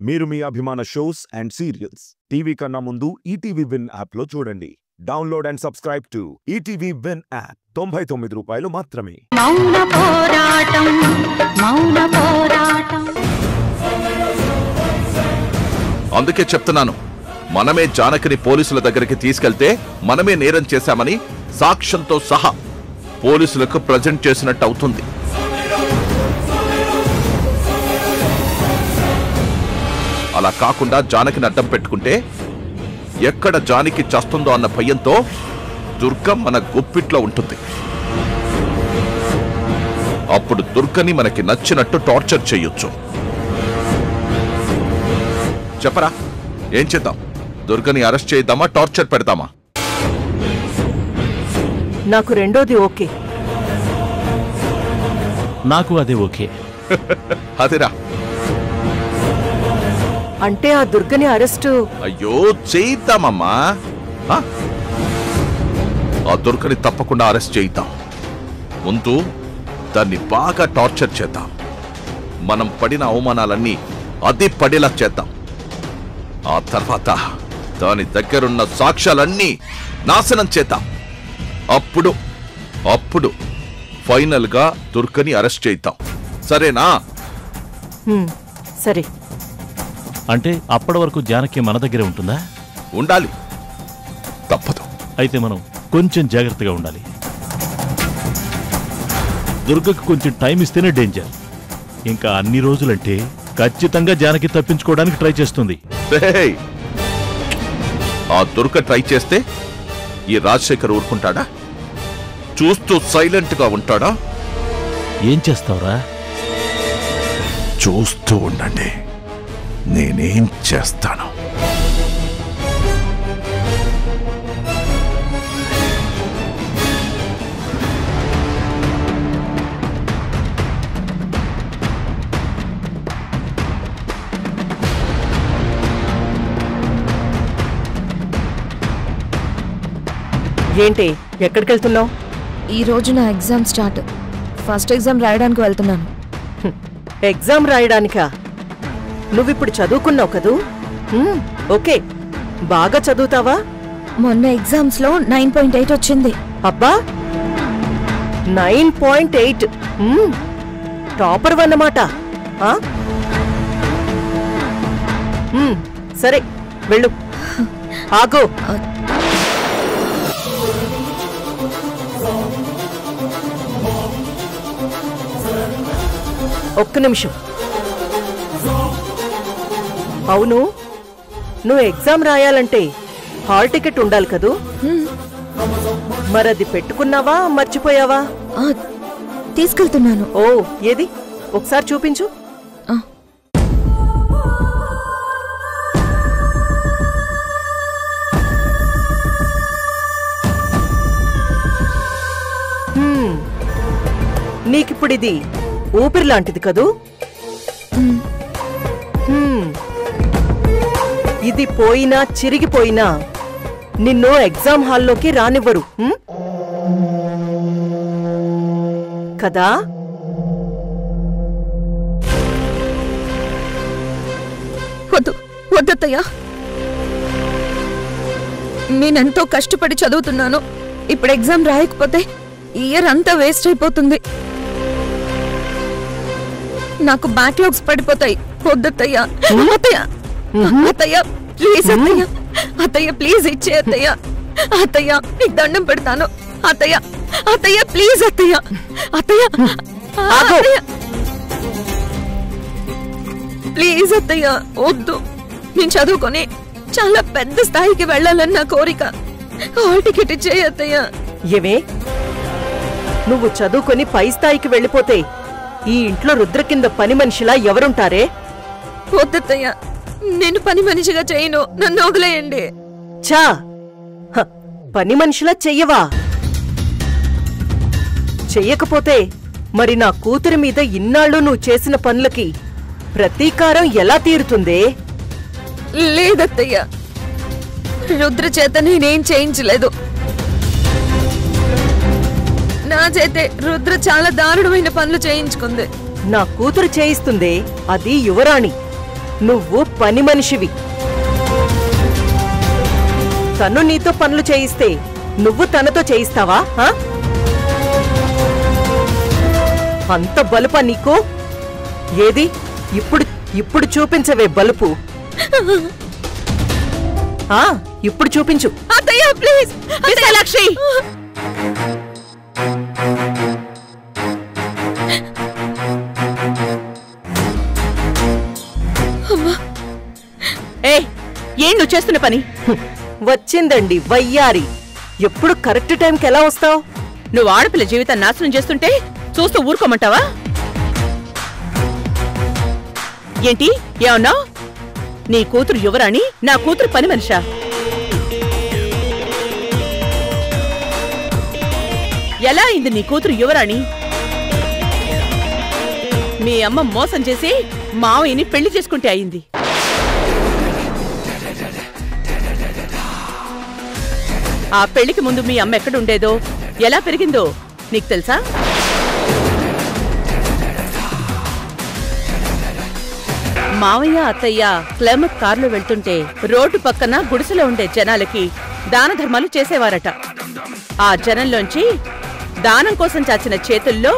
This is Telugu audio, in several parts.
మీరు మీ అభిమాన షోస్ అండ్ సీరియల్స్ టీవీ కన్నా ముందు ఈటీవీ విన్ యాప్ లో చూడండి. Download and subscribe to ETV win app. 99 రూపాయలు మాత్రమే. మౌన పోరాటం మౌన పోరాటం. అందుకే చెప్తున్నాను, మనమే జానకిని పోలీసుల దగ్గరికి తీసుకెళ్తే మనమే నేరం చేశామని సాక్ష్యంతో సహా పోలీసులకు ప్రజెంట్ చేసినట్టు అవుతుంది. అలా కాకుండా జానకిని అడ్డం పెట్టుకుంటే ఎక్కడ జానకి చస్తుందో అన్న భయంతో దుర్గ మన గుప్పిట్లో ఉంటుంది. అప్పుడు దుర్గని మనకి నచ్చినట్టు టార్చర్ చేయొచ్చు. చెప్పరా, ఏం చేద్దాం? దుర్గని అరెస్ట్ చేద్దామా, టార్చర్ పెడదామా? నాకు రెండోది ఓకే. నాకు అదే ఓకే. అదేరా. అంటే ఆ దుర్గని అరెస్టు? అయ్యో, చేయిద్దామమ్మా. ఆ దుర్గని తప్పకుండా అరెస్ట్ చేయిద్దాం. ముందు దాన్ని బాగా టార్చర్ చేద్దాం. మనం పడిన అవమానాలన్నీ అది పడేలా చేద్దాం. ఆ తర్వాత దాని దగ్గరున్న సాక్ష్యాలన్నీ నాశనం చేద్దాం. అప్పుడు ఫైనల్ గా దుర్గని అరెస్ట్ చేద్దాం. సరేనా? సరే. అంటే అప్పటి వరకు జానకి మన దగ్గరే ఉంటుందా? ఉండాలి, తప్పదు. అయితే మనం కొంచెం జాగ్రత్తగా ఉండాలి. దుర్గకు కొంచెం టైం ఇస్తేనే డేంజర్. ఇంకా అన్ని రోజులంటే ఖచ్చితంగా జానకి తప్పించుకోవడానికి ట్రై చేస్తుంది. ఆ దుర్గ ట్రై చేస్తే ఈ రాజశేఖర్ ఊరుకుంటాడా? చూస్తూ సైలెంట్ గా ఉంటాడా? ఏం చేస్తావురా? చూస్తూ ఉండండి, నేనేం చేస్తాను. ఏంటి, ఎక్కడికి వెళ్తున్నావు? ఈ రోజు నా ఎగ్జామ్ స్టార్ట్. ఫస్ట్ ఎగ్జామ్ రాయడానికి వెళ్తున్నాను. ఎగ్జామ్ రాయడానికా? నువ్విప్పుడు చదువుకున్నావు కదూ? ఓకే, బాగా చదువుతావా? మొన్న ఎగ్జామ్స్ లో 9.8 వచ్చింది. అబ్బా, 9.8! టాపర్ అన్నమాట. సరే, వెళ్ళు. ఆగో. ఒక్క నిమిషం. అవును, నువ్వు ఎగ్జామ్ రాయాలంటే హాల్ టికెట్ ఉండాలి కదూ? మరది పెట్టుకున్నావా, మర్చిపోయావా? తీసుకెళ్తున్నాను. ఓ, ఏది ఒకసారి చూపించు. నీకిప్పుడిది ఊపిరి లాంటిది కదూ? ఇది పోయినా చిరిగిపోయినా నిన్ను ఎగ్జామ్ హాల్లోకి రానివ్వరు కదా? వద్దత్తయ్యా, నేనెంతో కష్టపడి చదువుతున్నాను. ఇప్పుడు ఎగ్జామ్ రాయకపోతే ఇయర్ అంతా వేస్ట్ అయిపోతుంది. నాకు బ్యాక్లాగ్స్ పడిపోతాయి. వద్దత్తయ్యా. అత్తయ్య ప్లీజ్, అత్తయ్య అత్తయ్య ప్లీజ్ ఇచ్చే అత్తయ్య. అత్తయ్య నీకు దండం పెడతాను. అత్తయ్య అత్తయ్య ప్లీజ్ అత్తయ్య. అత్తయ్య ప్లీజ్ అత్తయ్య, వద్దు. నేను చదువుకొని చాలా పెద్ద స్థాయికి వెళ్ళాలని నా కోరిక. హాల్ టికెట్ ఇచ్చే అత్తయ్య. ఏవే, నువ్వు చదువుకొని పై స్థాయికి వెళ్ళిపోతే ఈ ఇంట్లో రుద్ర కింద పని మనిషిలా ఎవరుంటారే? వద్దత్తయ్య, నేను పని మనిషిగా చేయను. నన్ను వదిలేయండి. చా, పని మనిషిలా చెయ్యవా? చెయ్యకపోతే మరి నా కూతురి మీద ఇన్నాళ్ళు నువ్వు చేసిన పనులకి ప్రతీకారం ఎలా తీరుతుందే? లేదత్తయ్య, రుద్ర చేత నేనేం చేయించలేదు. నా చేతే రుద్ర చాలా దారుణమైన పనులు చేయించుకుంది. నా కూతురు చేయిస్తుంది, అది యువరాణి. నువ్వు పని మనిషివి. తను నీతో పనులు చేయిస్తే నువ్వు తనతో చేయిస్తావా? అంత బలుపా నీకు? ఏది ఇప్పుడు చూపించవే బలుపు. ఇప్పుడు చూపించు. అత్తయ్య ప్లీజ్. విశాలాక్షి, ఏం నువ్వు చేస్తున్న పని? వచ్చిందండి వయ్యారి. ఎప్పుడు కరెక్ట్ టైంకి ఎలా వస్తావు? నువ్వు ఆడపిల్ల జీవితాన్ని నాశనం చేస్తుంటే చూస్తూ ఊరుకోమంటావా ఏంటి? ఏమన్నావు? నీ కూతురు యువరాణి, నా కూతురు పని మనిషా? ఎలా అయింది నీ కూతురు యువరాణి? మీ అమ్మ మోసం చేసి మావయ్యని పెళ్లి చేసుకుంటే అయింది. ఆ పెళ్లికి ముందు మీ అమ్మ ఎక్కడుండేదో, ఎలా పెరిగిందో నీకు తెలుసా? మావయ్య అత్తయ్య క్లైమేట్ కారులో వెళ్తుంటే రోడ్డు పక్కన గుడిసెలో ఉండే జనాలకి దాన ధర్మాలు చేసేవారట. ఆ జనంలోంచి దానం కోసం చాచిన చేతుల్లో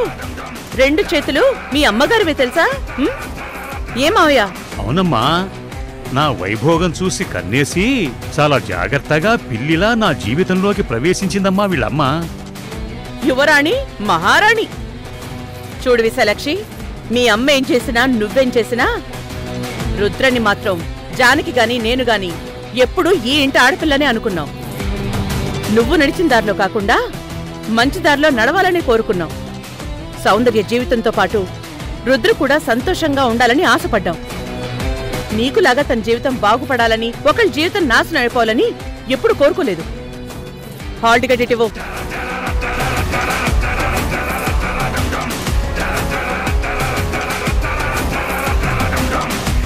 2 చేతులు మీ అమ్మగారివే తెలుసా? ఏ మావయ్య? అవునమ్మా, నా వైభోగం చూసి కన్నేసి చాలా జాగ్రత్తగా పిల్లిలా నా జీవితంలోకి ప్రవేశించిందమ్మా వీళ్ళమ్మ. యువరాణి, మహారాణి. చూడు విశాలాక్షి, మీ అమ్మ ఏం చేసినా నువ్వేం చేసినా రుద్రని మాత్రం జానకి గాని నేను గాని ఎప్పుడూ ఈ ఇంటి ఆడపిల్లనే అనుకున్నావు. నువ్వు నడిచిన దారిలో కాకుండా మంచి దారిలో నడవాలని కోరుకున్నావు. సౌందర్య జీవితంతో పాటు రుద్ర కూడా సంతోషంగా ఉండాలని ఆశపడ్డావు. నీకులాగా తన జీవితం బాగుపడాలని, ఒకరి జీవితం నాశనం అయిపోవాలని ఎప్పుడు కోరుకోలేదు. హాల్ టికెట్ ఇవ్వు.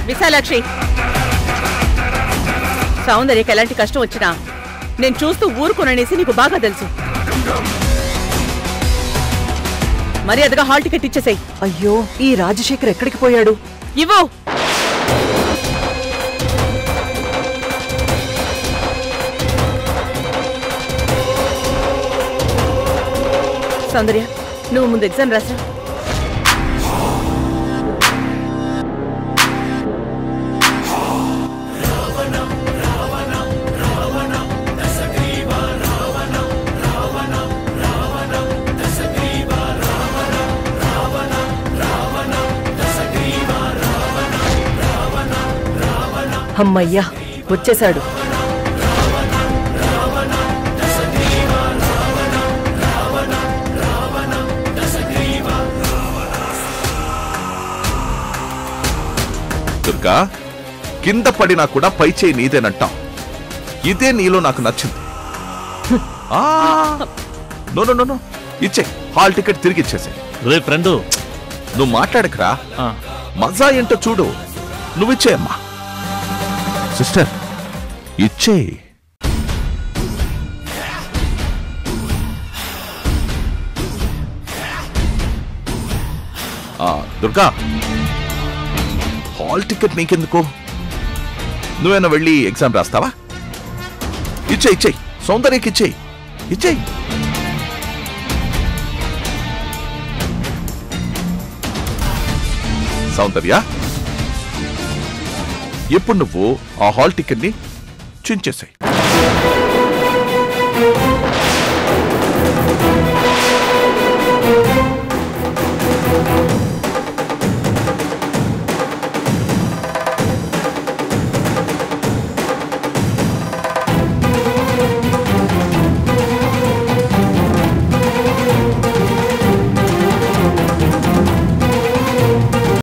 విశాలాక్షి, సౌందర్యకి ఎలాంటి కష్టం వచ్చినా నేను చూస్తూ ఊరుకోననేసి నీకు బాగా తెలుసు. మర్యాదగా హాల్ టికెట్ ఇచ్చేసాయి. అయ్యో, ఈ రాజశేఖర్ ఎక్కడికి పోయాడు? ఇవ్వు. సౌందర్య, నువ్వు ముందు ఎగ్జామ్ రాసా. అమ్మయ్యా, వచ్చేశాడు. దుర్గా, కింద పడినా కూడా పై చేయి నీదేనంటాం. ఇదే నీలో నాకు నచ్చింది. నో నో నో, ఇచ్చే. హాల్ టికెట్ తిరిగి ఇచ్చేసే. రే ఫ్రెండు, నువ్వు మాట్లాడకరా. మజా ఏంటో చూడు. నువ్విచ్చేయమ్మా. సిస్టర్, ఇచ్చే. దుర్గా, హాల్ టికెట్ నీకెందుకు? నువ్వేనా వెళ్ళి ఎగ్జామ్ రాస్తావా? ఇచ్చేయి. సౌందర్యకి ఇచ్చేయి. సౌందర్య, ఇప్పుడు నువ్వు ఆ హాల్ టికెట్ ని చించేసాయి.